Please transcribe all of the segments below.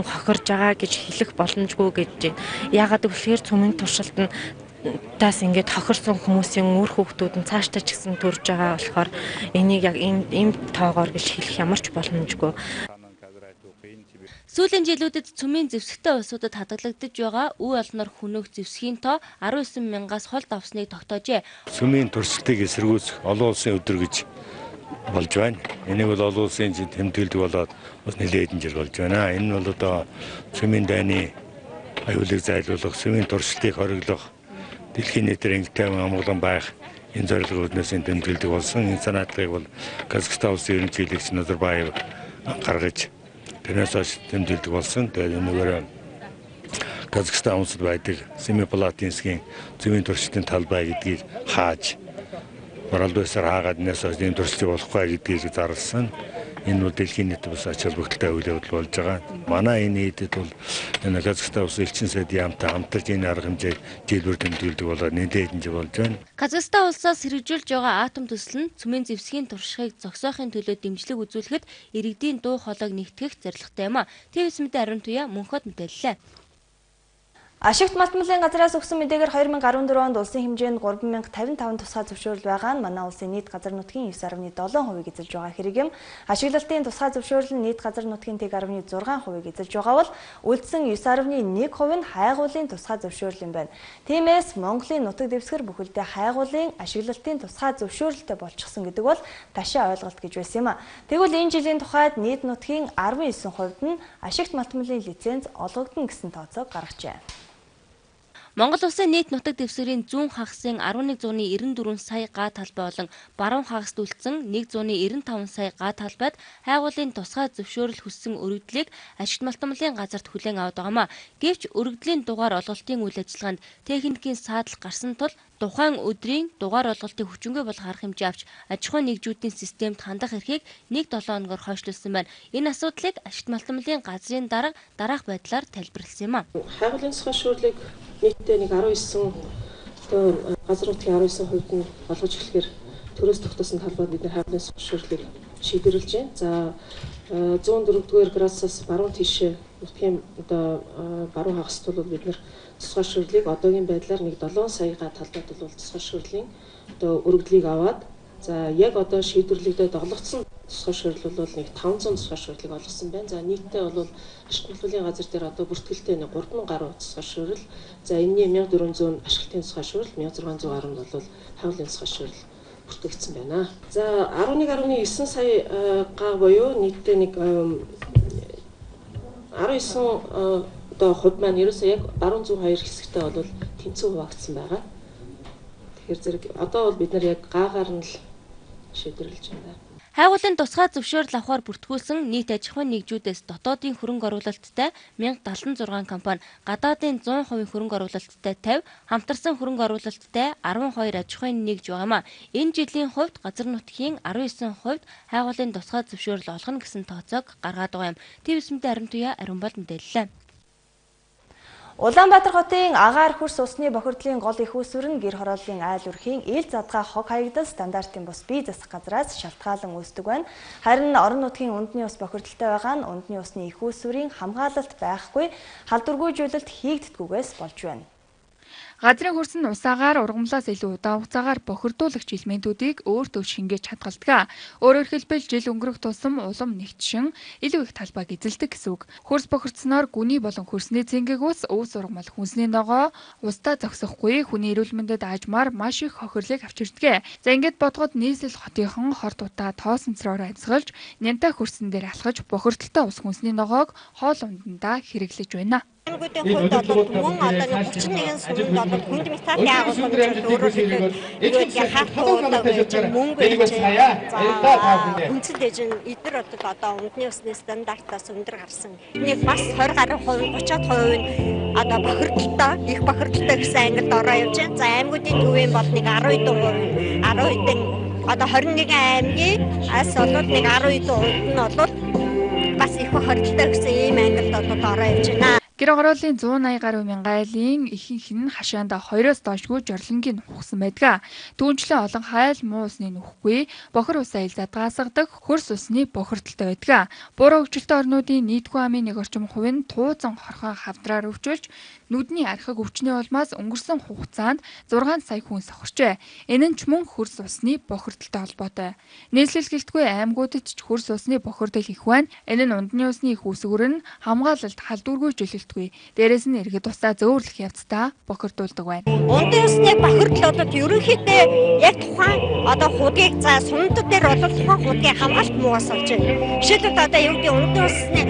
хохирж байгаа гэж хэлэх боломжгүй гэж байна. Яагаад гэвэл цөмийн туршилт нь тас ингээд хохирсон хүмүүсийн үр хүүхдүүд нь цаашдаа ч гэсэн төрж байгаа болохоор энийг яг ийм тоогоор гэж хэлэх ямар ч боломжгүй. Сүүлийн жилүүдэд цөмийн зэвсэгтэй улсуудад хадгалагдаж байгаа үе олноор хүнөөх зэвсгийн тоо 19 мянгаас хол давсныг тогтоожээ. Цөмийн туршилтыг эсэргүүцэх олон улсын өдөр гэж болж байна. Энийг бол олон улсын тэмдэглэдэг болоод бас нэлээд хэдэн жил болж байна. Энэ нь бол одоо цөмийн дайны аюулыг зайлуулах, цөмийн туршилтыг хориглох, дэлхийн нийтээр ангитай амгалан байх энэ зорилгын үүднээс тэмдэглэдэг болсон. Энэ санаатлыг бол Казахстан улсын ерөнхийлөгч Назарбаев гаргаж тэрнээс хойш тэмдэглэдэг болсон. Тэгээд өнөөдөр Казахстан улсад байдаг Семипалатинскийн цөмийн туршилтын талбай гэдгийг хааж Баралд байсаар хаагаад нээс ийм туршилтыг болохгүй гэдгийг зарласан. Энэ бол дэлхийн нийт бас ач холбогдолтой үйл явдал болж байгаа. Манай энэ нийтэд бол энэ Казахстан улс элчин сайдын яамтай хамтарч энэ арга хэмжээ жилбэр тэмдэглэдэг болоод нэлээд хэмжээ болж байна. Казахстан улсаас хэрэгжүүлж байгаа атом төсөл нь цөмийн зэвсгийн туршлагыг зогсоохын төлөө дэмжлэг үзүүлэхэд иргэдийн дуу хоолойг нэгтгэх зорилготой юм а. ТВ-с мэдээ Ариун Туяа Мөнхөд мэдээллээ. Ашигт малтмалын газраас өгсөн мэдээгээр 2014 онд улсын хэмжээнд 3055 тусгай зөвшөөрөл байгаа нь манай улсын нийт газар нутгийн 9.7% эзэлж байгаа хэрэг юм. Ашиглалтын тусгай зөвшөөрөл нь нийт газар нутгийн 1.6% эзэлж байгаа бол үлдсэн 9.1% нь хайгуулын тусгай зөвшөөрөл юм байна. Тиймээс Монголын нутаг дэвсгэр бүхэлдээ хайгуулын ашиглалтын тусгай зөвшөөрөлтэй болчихсон гэдэг бол ташаа ойлголт гэж байсан юм а. Тэгвэл энэ жилийн тухайд нийт нутгийн 19% нь ашигт малтмалын лиценз олгогдно гэсэн тооцоог гаргажээ. Монгол улсын нийт нутаг дэвсгэрийн зүүн хагасын 1194 сая га талбай болон баруун хагаст үлдсэн 195 сая га талбайд хайгуулын тусгай зөвшөөрөл хүссэн өргөдлийг ашигт малтмалын газарт хүлээн аваад байгаамаа. Гэвч өргөдлийн дугаар олголтын үйл ажиллагаанд техникийн саадал гарсан тул тухайн өдрийн дугаар олголтыг хүчингүй болох арга хэмжээ авч аж ахуйн нэгжүүдийн системд хандах эрхийг 1-7 хоногор хойшлуулсан байна. Энэ асуудлыг ашигт малтмалын газрын дараах байдлаар тайлбарласан юм а. Хайгуулын тусгай зөвшөөрлийг нийтдээ 19 газар нутгийн 19% нь олгож эхлэхээр төрөөс тогтоосон талбайд бид хайгуулын зөвшөөрлийг шийдвэрлэж байна. За 104-р градусаас баруун тийшээ нутгийн баруун хагаст бол бид нэр тусгай зөвшөөрлийг одоогийн байдлаар 1.7 саяга талбайд бол тусгай зөвшөөрлийн өргөдлийг аваад за яг одоо шийдвэрлэгдээд оглогдсон тусгай зөвшөөрөл бол 500 тусгай зөвшөөрлийг олгосон байна. За нийтдээ бол ашигт малтмалын газар дээр одоо бүртгэлтэй 3000 гаруй тусгай зөвшөөрөл. За энэний 1400 ашиглалтын тусгай зөвшөөрөл, 1600 гаруй нь бол хайгуулын тусгай зөвшөөрөл бүртгэгдсэн байна. За 11.9 сая га буюу нийтдээ 19 одоо хувь маань ерөөсөө яг баруун зүүн хоёр хэсэгтээ бол тэнцүү хуваагдсан байгаа. Тэгэхээр зэрэг одоо бол бид нар яг гаагаар нь л шийдвэрлэж байна. Хайгуулын тусгай зөвшөөрөл авахар бүртгүүлсэн нийт аж ахуйн нэгжүүдээс дотоодын хөрөнгө оруулалттай 1076 компани, гадаадын 100% хөрөнгө оруулалттай 50, хамтарсан хөрөнгө оруулалттай 12 аж ахуйн нэгж байгаамаа. Энэ жилийн хувьд газар нутгийн 19% хайгуулын тусгай зөвшөөрөл олгоно гэсэн тооцоог гаргаад байгаа юм. ТВ-с мэдээ Ариун Туяа Ариунбал мэдээллээ. Улаанбаатар хотын агаар хөрс усны бохирдлын гол их үүсвэр нь гэр хорооллын айл өрхийн ил задгаа хог хаягдал стандартын бус бие засах газраас шалтгаалan үүсдэг байна. Харин орон нутгийн үндэсний ус бохирдолтой байгаа нь үндэсний усны их үүсвэрийн хамгаалалт байхгүй халдваргүйжүүлэлт хийгддэггүйгээс болж байна. Газрын хөрс нь усаагаар ургамлаас илүү удаан хугацаагаар бохирдуулагч элементүүдийг өөртөө шингээж чадгалдаг. Өөрөөр хэлбэл жил өнгөрөх тусам улам нэгтшин илүү их талбайг эзэлдэг гэсэн үг. Хөрс бохирдсноор гүний болон хөрсний цэнгэг ус, өвс ургамал, хүнсний ногоо устаа зогсохгүй хүний эрүүл мэндэд аажмаар маш их хохирлыг авчирдаг. За ингээд бодгод нийслэл хотынхон хорт утаа тоосонцроор амьсгалж, нянтай хөрсөн дээр алхаж бохирдолтой ус хүнсний ногоог хоол ундандаа хэрэглэж байна. Аймагуудын хувьд бол мөн одоо 31 сүмд бол хүнд металлын агуулгын өөрөөр хэлбэл ингээд хатууд байж мөнгө байж үндэс дэжин эдгээр одоо үндэсний усны стандартаас өндөр гарсан. Энийг бас 20 гаруй хувь 30% нь одоо бохирдолтой их бохирдолтой гэсэн ангилд ороо явж байна. За аймагуудын төвийн бол нэг 12%, 12-ын одоо 21 аймгийн ас бол нэг 12% нь бол бас их бохирдолтой гэсэн ийм ангилд одоо ороо явж байна. Гэр хорооллын 180 гаруй мянган айлын ихэнх нь хашаанда 2-оос доошгүй жорлонгийн ухсан байдаг. Түүнчлэн олон хайл муу усны нүхгүй, бохир ус аялал задгаасгадаг хөрс усны бохирдолтой байдаг. Буруу хөгжилтэй орнуудын нийтгүй амын 1 орчим хувь нь туузан хорхоо хавдраар өвчүүлж, нүдний архаг өвчний улмаас өнгөрсөн хугацаанд 6 сая хүн сохорчээ. Энэ нь ч мөн хөрс усны бохирдолтой холбоотой. Нийслэл гэлтгүй аймагуудад ч хөрс усны бохирдол их байна. Энэ нь ундны усны их үсгүүр нь хамгаалалт халдваргүй жилэлтгүй. Дээрээс нь иргэд тусаа зөөвөрлөх явцдаа бохирдуулдаг байна. Ундын усны бохирдол бол ерөнхийдөө яг тухайн одоо худгийг за сундад дээр бол тухайн худгийн хамгаалалт муугаас болж байна. Жишээлбэл одоо юу гэдэг ундын усны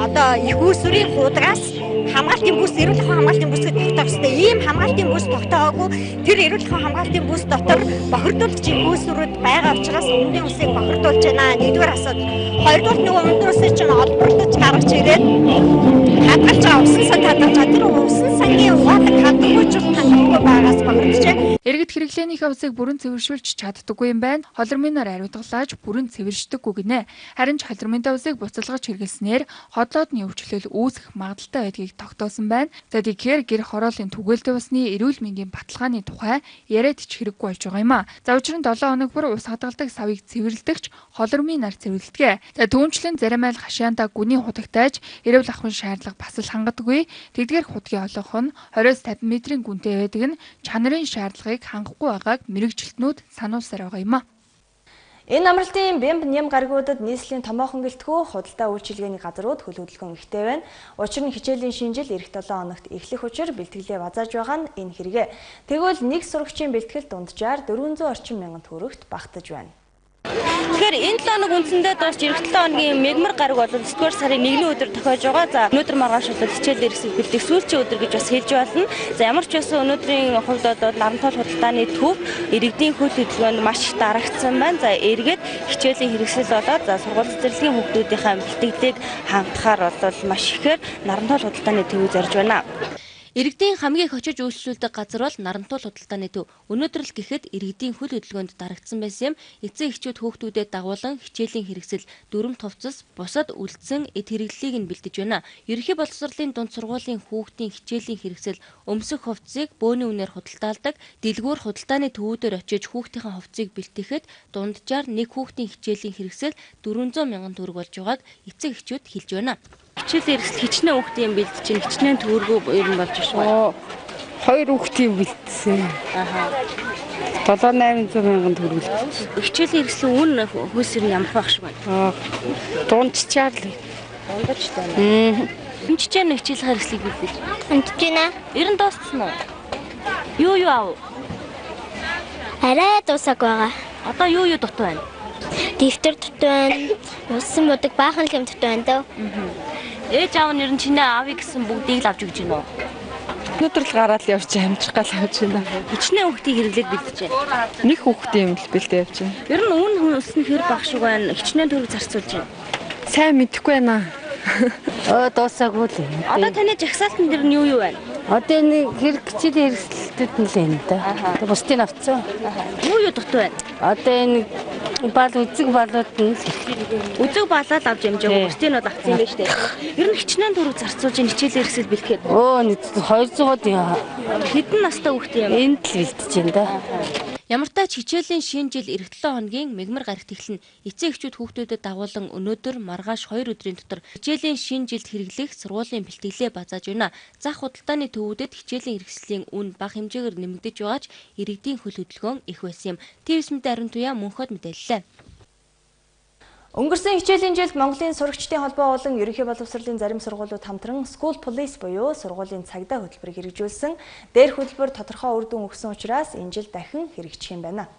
одоо их үсвэрийн худгаас хамгаалтын бүс эрүүл ахуйн хамгаалтын бүсэд тогтоох хэрэгтэй. Ийм хамгаалтын бүс тогтоогоогүй тэр эрүүл ахуйн хамгаалтын бүс дотор бохирдуулж их үсвэрүүд байгаа учраас ундын усыг бохирдуулж байна. Нэгдүгээр асуудал. Хоёрдугаар нөгөө ундын усыг чинь олборлож гаргаж ирээд хадгалж байгаа усан сан хадгалж байгаа. Тэр усан сангийн угаалаг хадгалж чадахгүй байгаас бохирдчихэ. Иргэд хэрэглээнийхээ усыг бүрэн цэвэршүүлж чаддаггүй юм байна. Холорминоор ариутгалааж бүрэн цэвэршдэггүй гинэ. Харин ч холорминтой усыг буцалгаж хэрэглэснээр хоолоодны өвчлөл үүсэх магадaltaй байдгийг тогтоосон байна. За тэгэхээр гэр хорооллын түгээлтэй усны эрүүл мэндийн баталгааны тухай яриад ч хэрэггүй болж байгаа юм а. За учир нь 7 хоног бүр ус хадгалдаг савыг цэвэрлэгч холорминаар цэвэрлэдэг. За түүнчлэн зарим айл хашаанда гүний худагтайж эрүүл ахуйн шаардлага бас л хангадаггүй. Тэдгээр худгийн олонх нь 20-50 метрийн гүнтэй байдаг нь чанарын шаардлагыг хангахгүй байгааг мэрэгжилтнүүд сануулсаар байгаа юм а. Энэ амралтын бэмб нэм гаригуудад нийслэлийн томоохон гэлтгүү худалдаа үйлчилгээний газрууд хөл хөдөлгөөн ихтэй байна. Учир нь хичээлийн шинжил эх 7 хоногт эхлэх учир бэлтгэлээ базааж байгаа нь энэ хэрэгэ. Тэгвэл нэг сурагчийн бэлтгэл дунджаар 400 орчим мянган төгрөгт багтаж байна. Тэгэхээр энэ 7 хоног үндсэндээ дуусч эх 7 хоногийн мегмар гараг бол 9-р сарын 1-ний өдөр тохиож байгаа. За өнөөдөр маргааш бол хичээл эрсэл бэлтгэх сүүлчийн өдөр гэж бас хэлж байна. За ямар ч байсан өнөөдрийн хувьд бол Нарантуул худалдааны төв иргэдийн хөл хөдөлгөөнд маш их дарагдсан байна. За эргээд хичээлийн хэрэгсэл болоод за сургууль цэцэрлэгийн хүүхдүүдийнхээ бэлтгэлийг хангахаар бол маш ихээр Нарантуул худалдааны төвийг зорж байна. Иргэдийн хамгийн их очиж үйлчлүүлдэг газар бол Нарантуул худалдааны төв. Өнөөдөр л гэхэд иргэдийн хөл хөдөлгөөнд дарагдсан байсан юм. Эцэг эхчүүд хүүхдүүдэд дагуулan хичээлийн хэрэгсэл, дүрм тувцас, бусад үлдсэн эд хэрэглэлийг нь бэлдэж байна. Ерөнхий боловсролын дунд сургуулийн хүүхдийн хичээлийн хэрэгсэл, өмсөх хувцсыг бөөний үнээр худалдаалдаг. Дэлгүүр худалдааны төвүүдээр очиж хүүхдийнхээ хувцсыг бэлтгэхэд дунджаар нэг хүүхдийн хичээлийн хэрэгсэл 400 мянган төгрөг болж байгааг эцэг эхчүүд хэлж байна. Хичээлийн хэрэгсэл хичнээн хүүхдийн юм бэлдэж чинь хичнээн төгрөгөө ер нь болж байна. 2 хүүхдийн бэлдсэн. Аха. 7-800 мянган төгрөг. Хичээлийн хэрэгслийн үн хөлсөр нь ямар байх шиг байна. Дундчаар л. Дундаж тань. Хэмжиж яана хичээлийн хэрэгслийг бэлдэж. Хэмжиж байна. Ер нь дууссан уу? Юу аав? Арай дуусаг байгаа. Одоо юу дутуу байна? Дэвтэр дутуу байна. Усан бодог баахан л юм дутуу байна дөө. Ээж аав нь ер нь чиний аавыг гэсэн бүгдийг л авч өгч гинөө. Өнөөдөр л гараад явж амжих гал явж байна. Хичнээн хүүхдийг хэрэглээд бэлдэж байна. Нэг хүүхдийн юм л бэлдээ явж байна. Ер нь үн хүнс нь хэр баг шиг байна. Хичнээн төгрөг зарцуулж байна. Сайн мэдэхгүй байна. Дуусаагүй л. Одоо таны жагсаалтан дээр нь юу байна? Одоо нэг хэрэг хичээлийн хэрэгслүүд нь л байна да. Бусдыг авцсан. Юу дутуу байна? Одоо энэ бал үзэг балууд нь үзэг балаад авч ямжаагүй бусдыг нь авцсан юм байна шүү дээ. Ер нь хичнээн төгрөг зарцуулж хичээлийн хэрэгсэл бэлтгэхэд. 200-д хэдэн настай хүүхд юм? Энд л бэлтэж байна да. Ямар ч тач хичээлийн шинэ жил эх 7 хоногийн мегмар гарагт эхэлнэ. Эцэг эхчүүд хүүхдүүдэд дагуулan өнөөдөр маргааш 2 өдрийн дотор хичээлийн шинэ жилд хэрэглэх сургуулийн бэлтгэлээ базааж байна. Зах худалдааны төвүүдэд хичээлийн хэрэгслийн үн бага хэмжээгээр нэмэгдэж байгаач иргэдийн хөл хөдөлгөөн их байсан юм. ТВ-с мэдээ Ариун Туяа мөнхөд мэдээллээ. Өнгөрсөн хичээлийн жилд Монголын сурагчдын холбоо болон ерөнхий боловсролын зарим сургуулиуд хамтран School Police буюу сургуулийн цагдаа хөтөлбөрийг хэрэгжүүлсэн. Дээр хөтөлбөр тодорхой үр дүн өгсөн учраас энэ жил дахин хэрэгжих юм байна.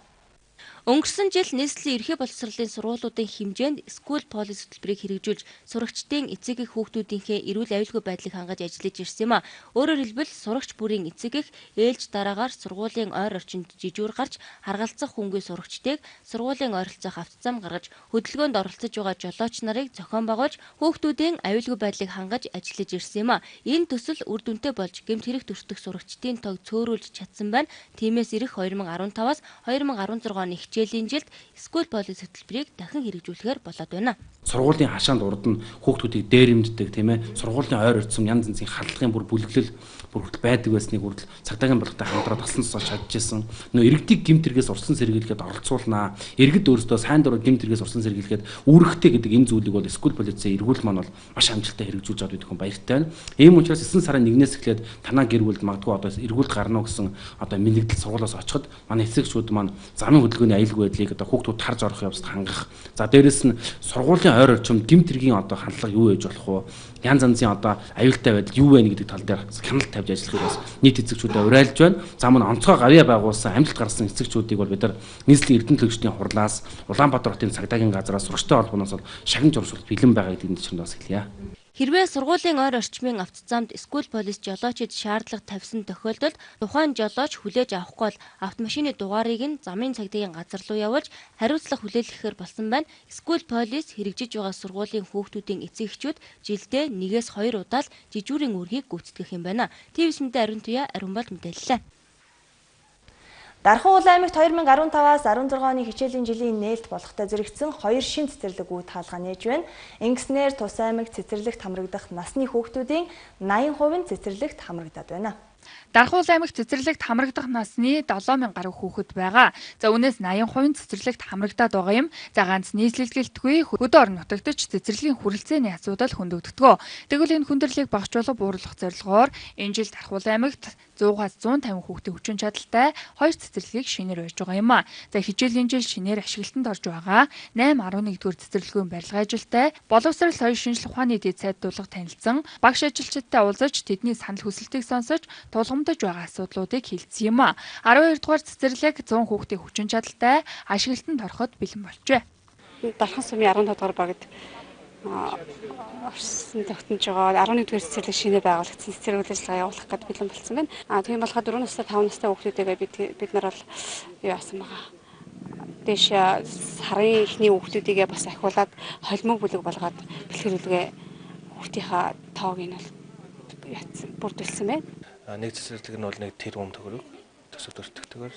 Өнгөрсөн жил нийслэлийн ерөнхий боловсролын сургуулиудын хэмжээнд School Police хөтөлбөрийг хэрэгжүүлж сурагчдын эцэг эх хүүхдүүдийнхээ эрүүл аюулгүй байдлыг хангаж ажиллаж ирсэн юм а. Өөрөөр хэлбэл сурагч бүрийн эцэг эх ээлж дараагаар сургуулийн ойр орчинд жижүүр гарч харгалзах хүнгүй сурагчдыг сургуулийн ойролцоох автозам гаргаж хөдөлгөөнд оролцож байгаа жолооч нарыг зохион байгуулж хүүхдүүдийн аюулгүй байдлыг хангаж ажиллаж ирсэн юм а. Энэ төсөл үр дүнтэй болж гэмт хэрэг төртөх сурагчдын тоог цөөрүүлж чадсан байна. Тиймээс ирэх 2015-аас 2016 оны хичээлийн жилд School Police хөтөлбөрийг дахин хэрэгжүүлэхээр болоод байна. Сургуулийн хашаанд урд нь хүүхдүүдийг дээрэмддэг тийм ээ. Сургуулийн ойр орцсон янз янзын халдлагын бүр бүлэглэл хүртэл байдаг байсныг хүртэл цагдаагийн болготой хамтраад тослон цосоо чадчихсан. Нөө иргэдийг гэмтэргээс урсан сэргийлэхэд оролцуулнаа. Иргэд өөрсдөө сайн дураа гэмтэргээс урсан сэргийлэхэд үүрэгтэй гэдэг энэ зүйлийг бол скул полицийн эргүүл маань бол маш амжилттай хэрэгжүүлж аваад идэх хүн баяртай байна. Ийм учраас 9 сарын 1-ээс эхлээд танаа гэр бүлд магадгүй одоо эргүүлд гарна гэсэн одоо мэдээлэл сургуулиас очиход манай эцэгчүүд маань замын хөдөлгөөний аюулгүй байдлыг одоо хүүхдүүд тарж орох явцад хангах. За дээрэс нь сургуулийн ойр орчимд гэмтэргийн одоо хандлага юу ээж болох вэ? Янз янзын одоо аюултай байдал юу вэ гэдэг тал дээр хяналт тавьж ажиллахыг бас нийт эцэгчүүдэд уриалж байна. За мөн онцгой гавьяа байгуулсан амжилт гаргасан эцэгчүүдийг бол бид нар нийслэлийн эрдэнэ төлөвчдийн хурлаас Улаанбаатар хотын цагдаагийн газраас сурагчтай холбооноос бол шагнаж оршуулт бэлэн байгаа гэдэг нь чинь бас хэлье. Хэрвээ сургуулийн ойр орчмын автозамд скул полис жолоочид шаардлага тавьсан тохиолдолд тухайн жолооч хүлээж авахгүй бол автомашины дугаарыг нь замын цагдаагийн газар руу явуулж хариуцлага хүлээлгэхээр болсон байна. Скул полис хэрэгжиж байгаа сургуулийн хүүхдүүдийн эцэгчүүд жилдээ 1-2 удаа л жижүүрийн үүргийг гүйцэтгэх юм байна. ТV9 мэдээ Ариун Туяа, Ариун Бол мэдээллээ. Дархан Улаан аймагт 2015-аас 16 оны хичээлийн жилийн нээлт болохтой зэрэгцсэн 2 шин цэцэрлэг үүд хаалгаа нээж байна. Ингэснээр тус аймагт цэцэрлэгт хамрагдах насны хүүхдүүдийн 80% нь цэцэрлэгт хамрагдаад байна. Дархан Улаан аймагт цэцэрлэгт хамрагдах насны 7000 гаруй хүүхэд байгаа. За үүнээс 80% нь цэцэрлэгт хамрагдаад байгаа юм. За ганц нийслэлгэлтгүй хөдөө орон нутагт ч цэцэрлэгийн хүрэлцээний асуудал хөндөгддгөө. Тэгвэл энэ хүндрэлийг багжуулах бууруулах зорилгоор энэ жил Дархан Улаан аймагт 100-аас 150 хүүхдийн хүчин чадалтай 2 цэцэрлэгийг шинээр барьж байгаа юм а. За хичээлийн жил шинээр ашиглалтанд орж байгаа 8-11-р цэцэрлэгийн барилгын ажилтай боловсрол соёлын шинжилгээ ухааны дэд сайдуулга танилцсан багш ажилчидтай уулзаж тэдний санал хүсэлтийг сонсож тулгамдж байгаа асуудлуудыг хэлсэн юм а. 12-р цэцэрлэг 100 хүүхдийн хүчин чадалтай ашиглалтанд ороход бэлэн болжээ. Дархан сумын 15-р багт орсон тогтнож байгаа 11-р цэцэрлэг шинээр байгуулагдсан цэцэрлэг ажиллагаа явуулах гэдэг бэлэн болсон байна. Тийм болохоор 4 настай 5 настай хүүхдүүдээ бид нар бол юу яасан байгаа. Дэш сарын эхний хүүхдүүдийгээ бас ахиулаад холимог бүлэг болгоод бэлгэрүүлгээ хүүхдийнхаа тоог нь бол бүрдүүлсэн байна. Нэг цэцэрлэг нь бол нэг тэрбум төгрөг төсөв төртөгтэйгээр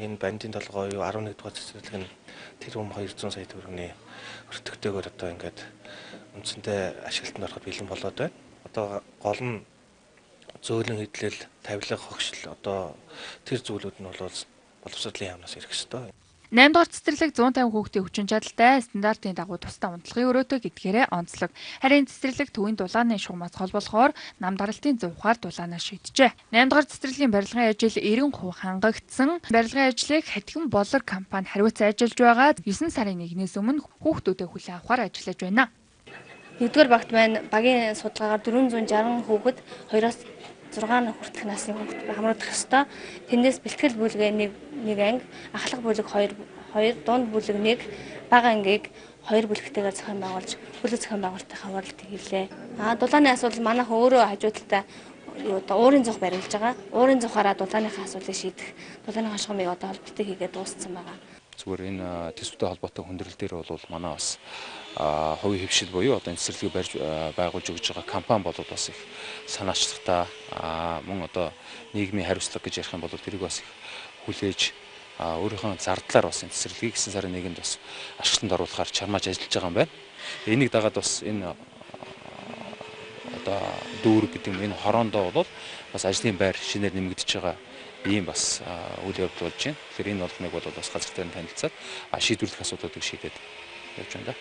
энэ бандын толгой юу 11 дугаар цэцэрлэг нь тэрбум 200 сая төгрөгийн өртөгтэйгээр одоо ингээд үндсэндээ ашиглалтанд ороход бэлэн болоод байна. Одоо гол нь зөөлөн хөдлөл, тавилга, хогшил одоо тэр зүйлүүд нь бол боловсролын яамнаас ирэх ёстой. 8-р цэцэрлэг 150 хүүхдийн хүчин чадалтай стандартын дагуу тусдаа унтлагын өрөөтэй гэдгээрээ онцлог. Харин цэцэрлэг төвийн дулааны шугамаас хол болохоор нам даралтын 100-аар дулаанаа шийджээ. 8-р цэцэрлэгийн барилгын ажил 90% хангагдсан. Барилгын ажлыг Хатган Болор компани хариуцсан ажиллаж байгаа. 9 сарын 1-ээс өмнө хүүхдүүдэд хүлээн авахар ажиллаж байна. 1-р багт маань багийн судалгаагаар 460 хүүхэд 2-оос 6 хүртэлх насны хүүхэд хамрагдах ёстой. Тэндээс бэлтгэл бүлгээ нэг анги, ахлах бүлэг 2, дунд бүлэг 1, бага ангийг 2 бүлэгтэйгээр зохион байгуулж, бүлэг зохион байгуулалтын хаваарлт хийлээ. Дулааны асуудал манайхан өөрөө хажуудалтай уурын зух барилж байгаа. Уурын зухаараа дулааныхаа асуудлыг шийдэх, дулааны хашгамыг одоо холбоотой хийгээд дууссан байгаа. Зүгээр энэ төсөвтэй холбоотой хүндрэл дээр бол манай бас хувийн хөвшил буюу одоо энэ цэцэрлэгийг барьж байгуулж өгж байгаа компани болоод бас их санаачлагтай мөн одоо нийгмийн хариуцлага гэж ярих юм бол тэрийг бас их хүлээж өөрийнхөө зардлаар бас энэ цэцэрлэгийг 9 сарын 1-нд бас ашиглалтанд оруулахаар чармааж ажиллаж байгаа юм байна. Энийг дагаад бас энэ одоо дүүрэг гэдэг юм энэ хороондоо бол бас ажлын байр шинээр нэмэгдэж байгаа ийм бас үйл явдал болж байна. Тэгэхээр энэ болгоныг бол бас газар дээр танилцаад шийдвэрлэх асуудлуудыг шийдээд явж байна.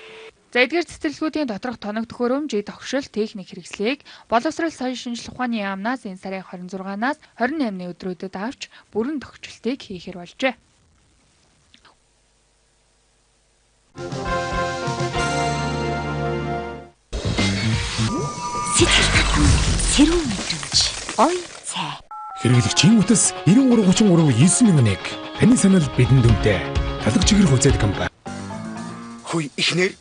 За эдгээр цэцэрлэгүүдийн доторх тоног төхөөрөмж, тогшил, техник хэрэгслийг боловсрол соёлын шинжилгээ ухааны яамнаас энэ сарын 26-наас 28-ны өдрүүдэд авч бүрэн тогтчлтыг хийхээр болжээ. Сэтгэл сэрүүн мэдрэмж ой цай. Хэрэглэгчийн үтс 9333 9001 таны санал бидэнд дүнтэй. Талх чигээр хөлзөөд компани. Хөөе ихнэр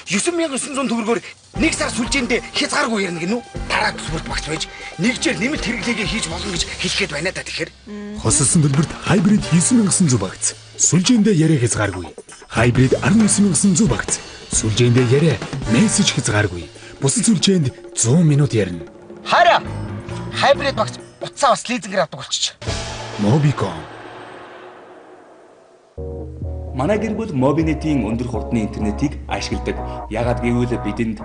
9900 төгрөгөөр нэг сар сүлжээндээ хязгааргүй ярина гинүү. Дараа төлбөрт багц байж нэг жил нэмэлт хэрэглээгээ хийж болно гэж хэлэхэд байна да тэгэхээр. Хосолсон төлбөрт хайбрид 9900 багц. Сүлжээндээ яриа хязгааргүй. Хайбрид 19900 багц. Сүлжээндээ яриа мессеж хязгааргүй. Бусад сүлжээнд 100 минут ярина. Хараа. Хайбрид багц утсаа бас лизингээр авдаг болчих. Mobicom. манай гэр бүл Mobinetийн өндөр хурдны интернетийг ашигладаг. Яагаад гэвэл бидэнд